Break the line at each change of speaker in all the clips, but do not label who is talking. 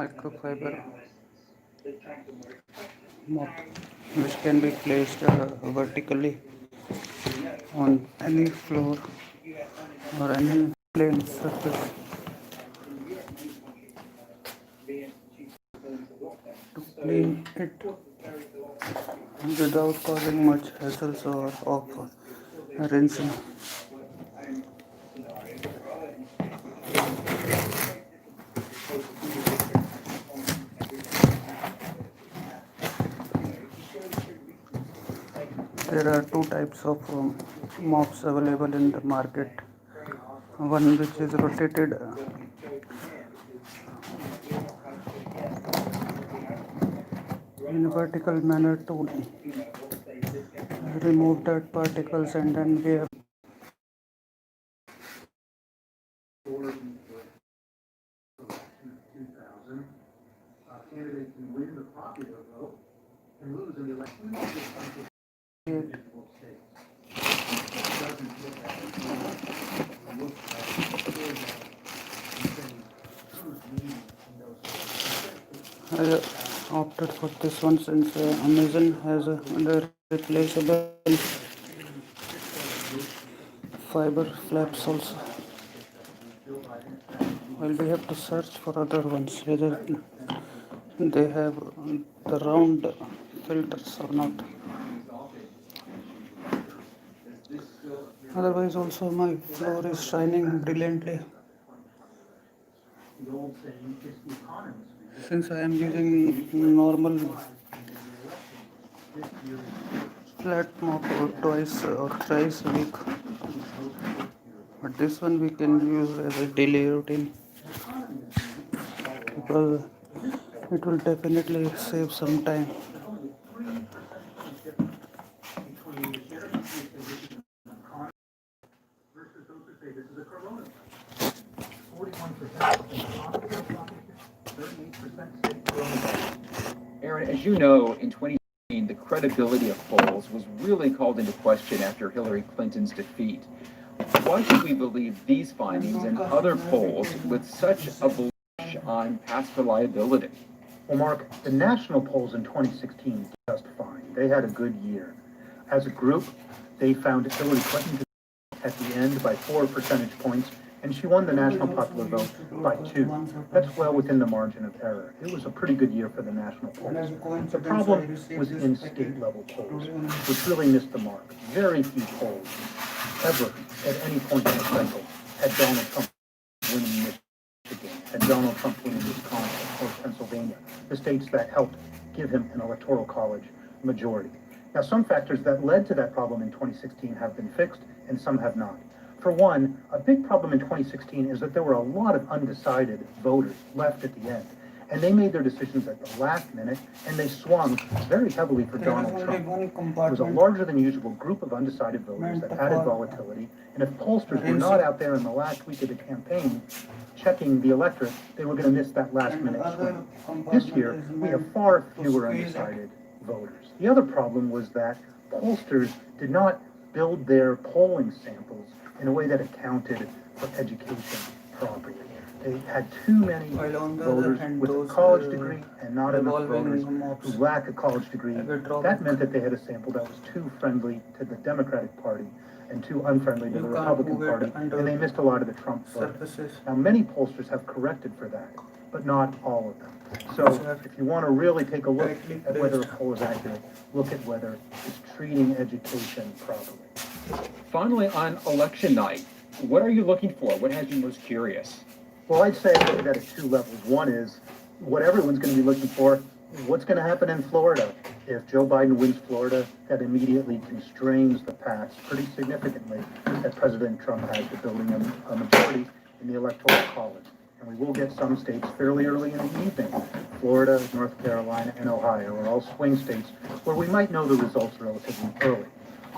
microfiber mop which can be placed vertically on any floor or any plane surface to clean it without causing much hassles or of rinsing. There are two types of mops available in the market. One which is rotated in a vertical manner to remove dirt particles, and then we have I opted for this one since Amazon has the replaceable fiber flaps also. While we have to search for other ones whether they have the round filters or not. Otherwise also my floor is shining brilliantly since I am using normal flat mop or twice or thrice a week, but this one we can use as a daily routine because it will definitely save some time.
Aaron, as you know, in 2016, the credibility of polls was really called into question after Hillary Clinton's defeat. Why should we believe these findings and other polls with such a belief on past reliability?
Well, Mark, the national polls in 2016 did just fine. They had a good year. As a group, they found Hillary Clinton at the end by 4 percentage points, and she won the national popular vote by 2. That's well within the margin of error. It was a pretty good year for the national polls. The problem was in state-level polls, which really missed the mark. Very few polls ever, at any point in the cycle, had Donald Trump winning Michigan, and Donald Trump winning Wisconsin or Pennsylvania, the states that helped give him an electoral college majority. Now, some factors that led to that problem in 2016 have been fixed, and some have not. For one, a big problem in 2016 is that there were a lot of undecided voters left at the end, and they made their decisions at the last minute, and they swung very heavily for Donald Trump. It was a larger than usual group of undecided voters that added volatility, and if pollsters were not out there in the last week of the campaign checking the electorate, they were going to miss that last minute swing. This year, we have far fewer undecided voters. The other problem was that pollsters did not build their polling samples in a way that accounted for education properly. They had too many voters with a college degree and not enough voters who lack a college degree. That meant that they had a sample that was too friendly to the Democratic Party and too unfriendly to the Republican Party, and they missed a lot of the Trump voters. Now, many pollsters have corrected for that, but not all of them. So if you want to really take a look at whether a poll is accurate, look at whether it's treating education properly.
Finally, on election night, what are you looking for? What has you most curious?
Well, I'd say I look at it at 2 levels. One is what everyone's going to be looking for. What's going to happen in Florida? If Joe Biden wins Florida, that immediately constrains the path pretty significantly that President Trump has to building a majority in the Electoral College. And we will get some states fairly early in the evening. Florida, North Carolina, and Ohio are all swing states where we might know the results relatively early.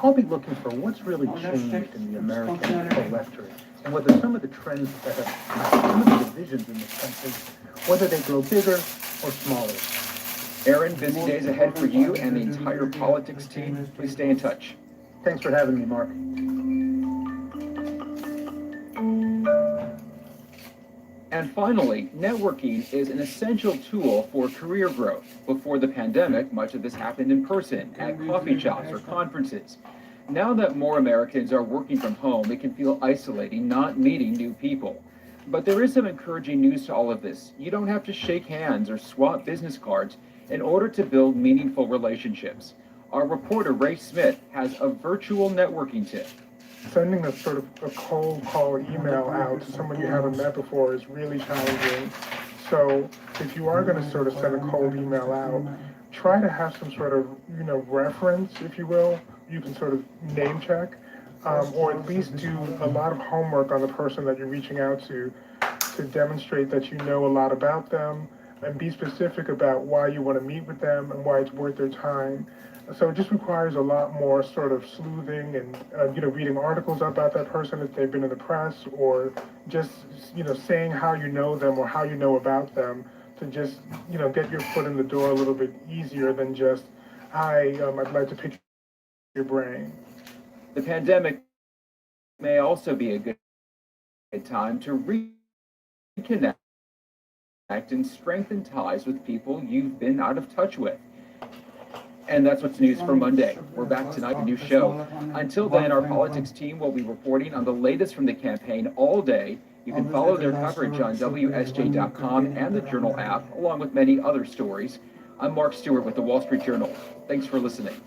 I'll be looking for what's really changed in the American electorate and whether some of the trends that have, some of the divisions in this country, whether they grow bigger or smaller.
Aaron, busy days ahead for you and the entire politics team. Please stay in touch.
Thanks for having me, Mark.
And finally, networking is an essential tool for career growth. Before the pandemic, much of this happened in person, at coffee shops or conferences. Now that more Americans are working from home, it can feel isolating not meeting new people. But there is some encouraging news to all of this. You don't have to shake hands or swap business cards in order to build meaningful relationships. Our reporter, Ray Smith, has a virtual networking tip.
Sending a sort of a cold call email out to someone you haven't met before is really challenging. So if you are going to sort of send a cold email out, try to have some sort of, reference, if you will. You can sort of name check, or at least do a lot of homework on the person that you're reaching out to demonstrate that you know a lot about them and be specific about why you want to meet with them and why it's worth their time. So it just requires a lot more sort of sleuthing and, reading articles about that person if they've been in the press, or just, saying how you know them or how you know about them to just, get your foot in the door a little bit easier than just, hi, I'd like to pick your brain.
The pandemic may also be a good time to reconnect and strengthen ties with people you've been out of touch with. And that's what's news for Monday. We're back tonight, a new show. Until then, our politics team will be reporting on the latest from the campaign all day. You can follow their coverage on WSJ.com and the Journal app, along with many other stories. I'm Mark Stewart with the Wall Street Journal. Thanks for listening.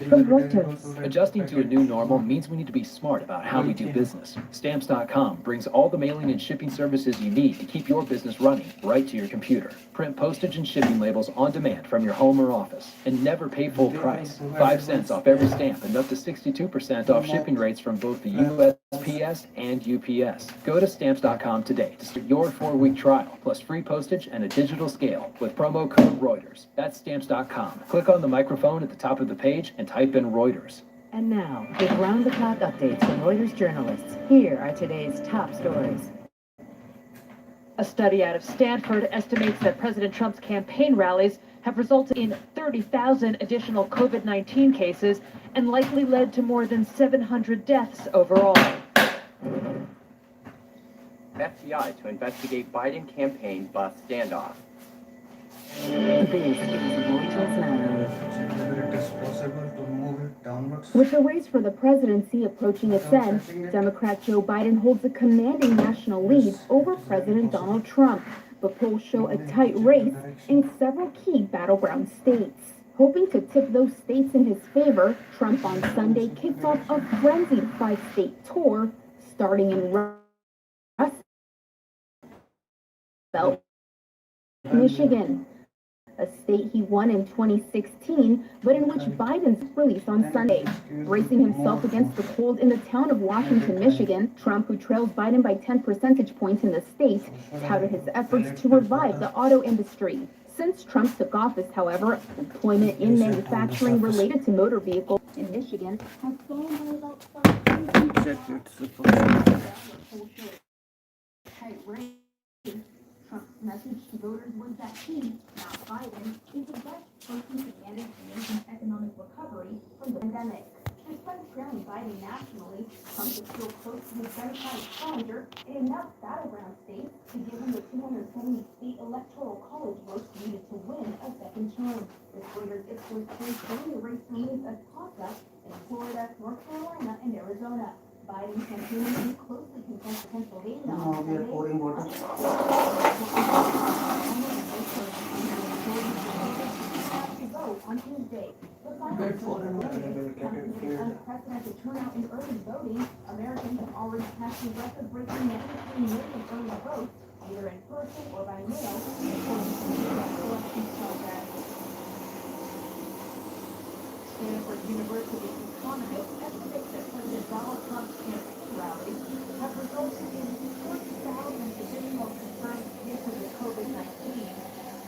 From Reuters. Adjusting to a new normal means we need to be smart about how we do business. Stamps.com brings all the mailing and shipping services you need to keep your business running right to your computer. Print postage and shipping labels on demand from your home or office. And never pay full price. 5 cents off every stamp and up to 62% off shipping rates from both the USPS and UPS. Go to Stamps.com today to start your 4-week trial, plus free postage and a digital scale with promo code Reuters. That's Stamps.com. Click on the microphone at the top of the page and type in Reuters.
And now, with round-the-clock updates from Reuters journalists, here are today's top stories.
A study out of Stanford estimates that President Trump's campaign rallies have resulted in 30,000 additional COVID-19 cases and likely led to more than 700 deaths overall.
FBI to investigate Biden campaign bus standoff.
This is Reuters Now.
It is possible to move it downwards.
With the race for the presidency approaching its end, Democrat Joe Biden holds a commanding national lead over President Donald Trump, but polls show a tight race in several key battleground states. Hoping to tip those states in his favor, Trump on Sunday kicked off a frenzied 5-state tour, starting in Rust Belt, Michigan, a state he won in 2016, but in which Biden's released on Sunday. Bracing himself against the cold in the town of Washington, Michigan, Trump, who trails Biden by 10 percentage points in the state, touted his efforts to revive the auto industry. Since Trump took office, however, employment in manufacturing related to motor vehicles in Michigan has fallen by about 5%. Trump's message to voters was that he, not Biden, is the best person to manage the nation's economic recovery from the pandemic. Despite trailing Biden nationally, Trump is still close to his Democratic challenger in enough battleground states to give him the 270 state electoral college votes needed to win a second term. This Reuters Ipsos polls showing the race remains a toss-up in Florida, North Carolina, and Arizona. Biden campaigning closely contested Pennsylvania.
Now we are pouring water.
On Tuesday, the final unprecedented turnout in early voting. Americans have already cast a record-breaking 93 million early votes, either in person or by mail, according to the U.S. Election Progress.
Stanford University economists estimate that President Donald Trump's campaign rallies have resulted in 40,000 additional confirmed cases of COVID-19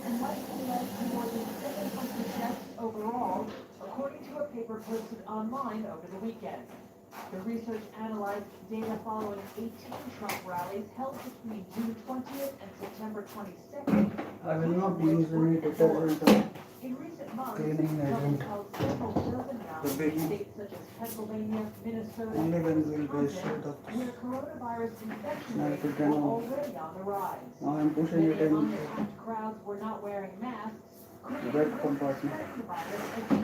and likely led to more than 700 deaths overall, according to a paper posted online over the weekend. The research analyzed data following 18 Trump rallies held between June 20th and September 22nd.
I will not use any detergent
In recent months,
cleaning
Trump
agent.
held several dozen rallies in
baby.
states such as Pennsylvania, Minnesota,
Only
and
when we will be
Wisconsin,
assured of
where
this.
coronavirus infection
Now
rates
it
were
can
already on the rise.
Now I'm pushing
Many
it in
among the packed crowds were not wearing masks,
the
creating
wet
risk of
compartment.
spreading the virus as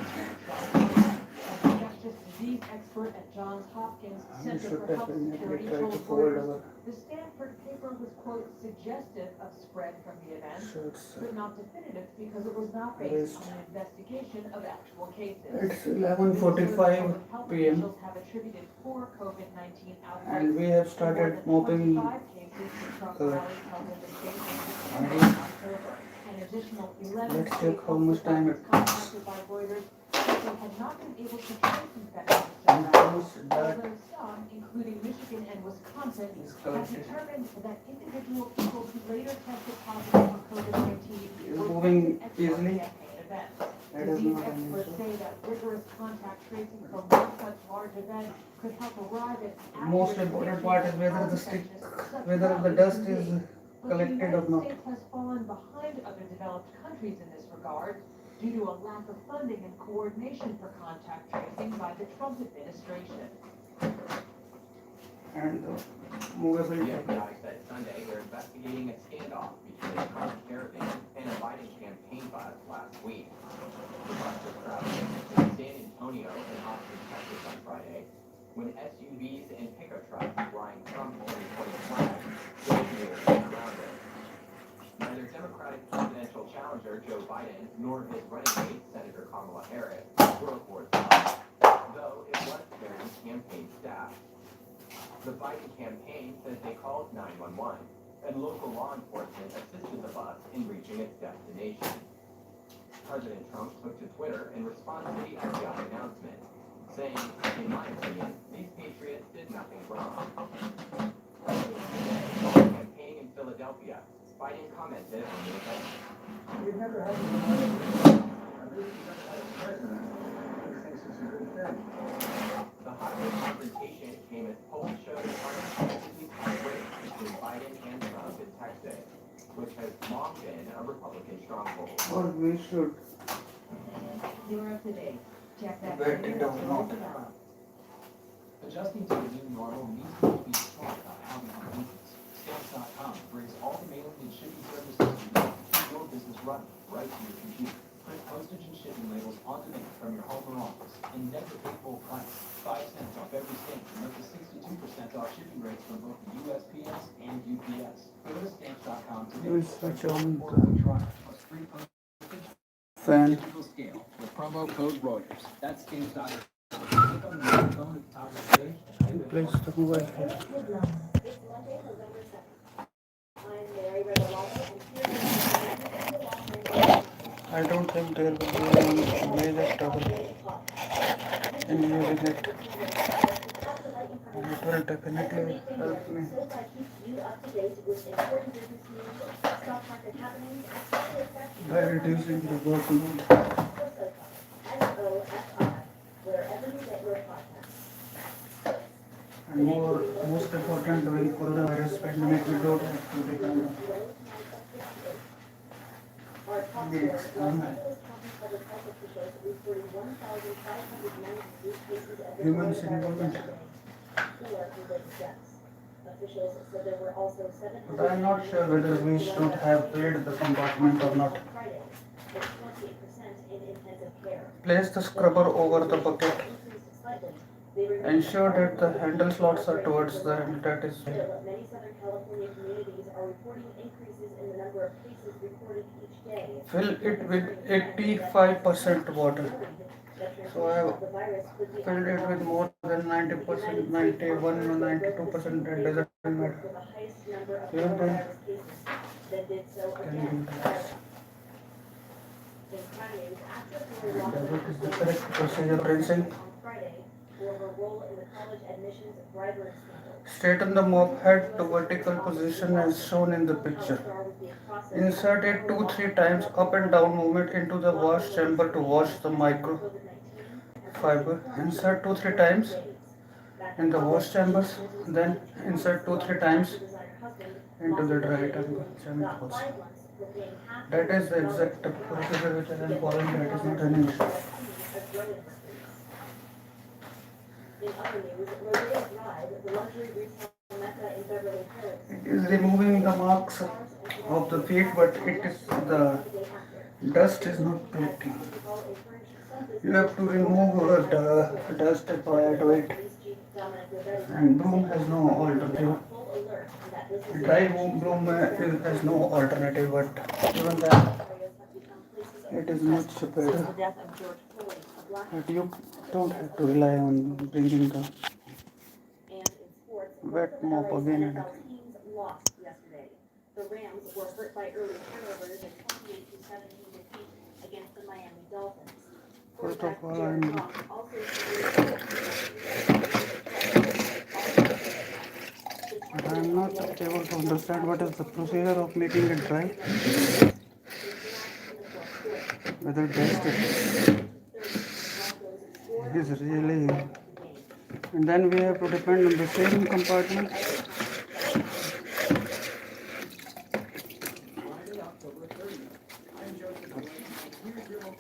Trump. An infectious disease expert at Johns Hopkins
We
Center
should
for Health
definitely
Security
try to
told
fold
Reuters
our
the Stanford paper was, quote, suggestive of spread from the event,
shirts.
but not definitive because it was not based
Waste.
on an investigation of actual cases.
It's
Minnesota
11:45
public health
p.m.
officials have attributed 4 COVID-19 outbreaks
and we have
and more
started
than
mopping
25 cases from Trump
the
rallies held in the state in September
area.
and October. An additional 11
Let's
state
check how
health
much time it
departments
takes.
contacted by Reuters said they had not been able to trace infections to
And
rallies,
once that
although some, including Michigan and Wisconsin,
is
have
collected,
determined that individual people who later tested positive for COVID-19
is
were
moving
present at some
easily.
campaign events.
That is
Disease
not an
experts
issue.
say that rigorous contact tracing from one such large event could help arrive at
Most
accurate
important
predictions
part is
of
whether
how
the stick,
infectious such
whether the
rallies
dust
can
is
be. But the
collected or
United
not.
States has fallen behind other developed countries in this regard due to a lack of funding and coordination for contact tracing by the Trump administration.
And movable
The
tape.
FBI said Sunday they're investigating a standoff between a Trump caravan and a Biden campaign bus last week. The bus was traveling between San Antonio and Austin, Texas on Friday, when SUVs and pickup trucks flying Trump 2020 flags drove near and around it. Neither Democratic presidential challenger Joe Biden nor his running mate, Senator Kamala Harris, were aboard the bus, though it was carrying campaign staff. The Biden campaign says they called 911, and local law enforcement assisted the bus in reaching its destination. President Trump took to Twitter in response to the FBI announcement, saying, in my opinion, these patriots did nothing wrong. Today, while campaigning in Philadelphia, Biden commented on the event.
We've never had at least we've never had a president who thinks it's a good thing.
The hotline confrontation came as polls showed an unexpectedly tight race between Biden and Trump in Texas, which has long been a Republican stronghold.
Or we should
You're up to date. Check that.
wet it or not.
Adjusting to the new normal means we need to be smart about how we do business. Stamps.com brings all the mailing and shipping services you need to keep your business running right to your computer. Print postage and shipping labels on demand from your home or office and never pay full price. 5 cents off every stamp and up to 62% off shipping rates from both the USPS and UPS. Go to stamps.com today.
We'll switch on the
Trial plus free postage
fan.
digital scale with promo code Reuters. That's stamps.com. Click on the microphone at the top of the page and type in
Place the mobile phone.
It's Monday, November 2nd. I'm Mary Regalado, and here's
I don't think there will be any major trouble in using it. And it will definitely help me
SoFi keeps you up to date with important business news, stock market happenings, and special effects
by reducing the workload.
SoFi, SOFI, wherever you get your podcasts.
And most important during coronavirus pandemic, we don't have to depend on the external humans involvement.
Officials said there were also 700.
But I'm not sure whether we should have paid the compartment or not.
Friday, with 28% in intensive care.
Place the scrubber over the bucket.
Increased slightly. They remain
Ensure that the handle slots are towards the end. That is
Still, many Southern California communities are reporting increases in the number of cases reported each day.
fill it with 85% water. So I have
The virus could be
filled it with more than 90%, 91 or 92%. That doesn't matter.
with the highest number of
Yeah, then
coronavirus cases that did so
can
again.
do that.
In crime news, actress Lori
That
Loughlin
is the correct procedure. Rinsing.
on Friday for her role in the college admissions bribery scandal.
Straighten the mop head to vertical position as shown in the picture. Insert it 2-3 times up and down movement into the wash chamber to wash the microfiber. Insert 2-3 times in the wash chambers, then insert 2-3 times into the dry chemicals. That is the exact procedure which I am following. That is not an issue. It is removing the marks of the feet, but it is the dust is not collecting. You have to remove the dust prior to it, and broom has no alternative. Dry broom has no alternative, but even that it is much better. But you don't have to rely on bringing the wet mop again and again.
The Rams were hurt by early turnovers and 28-17 defeat against the Miami Dolphins.
First of all, I am not able to understand what is the procedure of making it dry. Whether dust is really, and then we have to depend on the same compartment.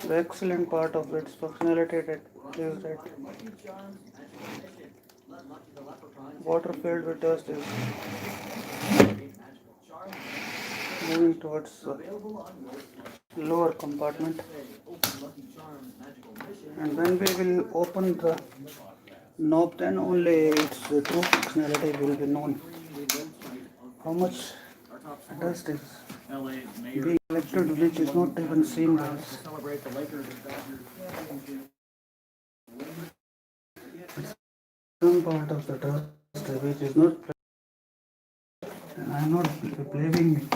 The excellent part of its functionality is that water filled with dust is moving towards the lower compartment, and when we will open the knob, then only its true functionality will be known. How much dust is being collected, which is not even seen by us. Some part of the dust which is not, and I am not blaming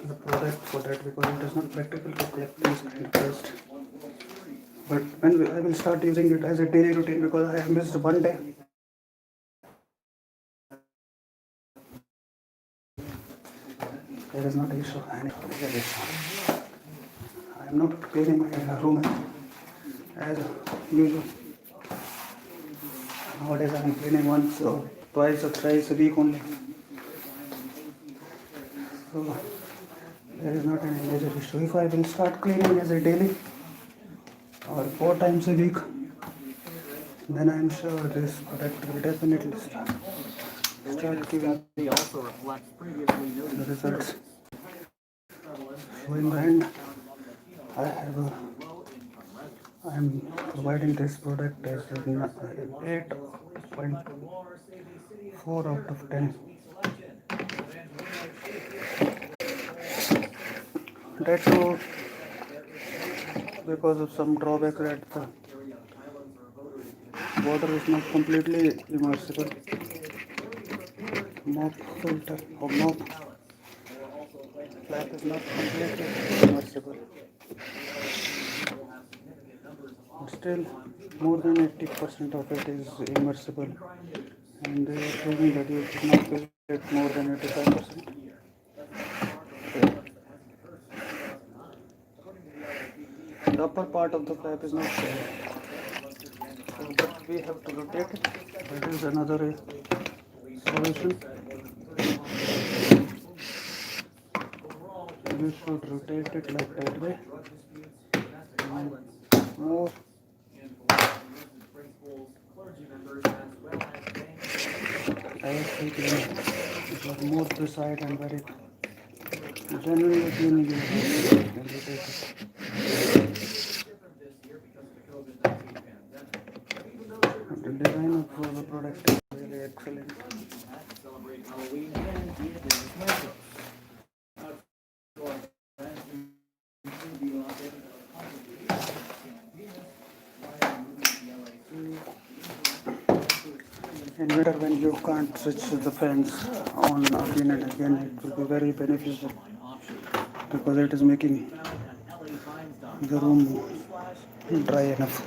the product for that, because it is not practical to collect this kind of dust. But when I will start using it as a daily routine, because I have missed one day, there is not an issue. I am not cleaning my room as usual. Nowadays I am cleaning once or twice or thrice a week only. So there is not any major issue. If I will start cleaning as a daily or 4 times a week, then I am sure this product will definitely start giving the results. So in the end, I am providing this product as an 8.4 out of 10. That too, because of some drawback that the water is not completely immersible. Mop filter or mop flap is not completely immersible. But still, more than 80% of it is immersible, and they are claiming that you should not fill it more than 85%. The upper part of the flap is not there, so but we have to rotate it. That is another solution. You should rotate it like that way. More. I was thinking it was more precise and very genuinely cleaning it and rotate it. The design of the product is really excellent. In winter, when you can't switch the fans on again and again, it will be very beneficial, because it is making the room dry enough.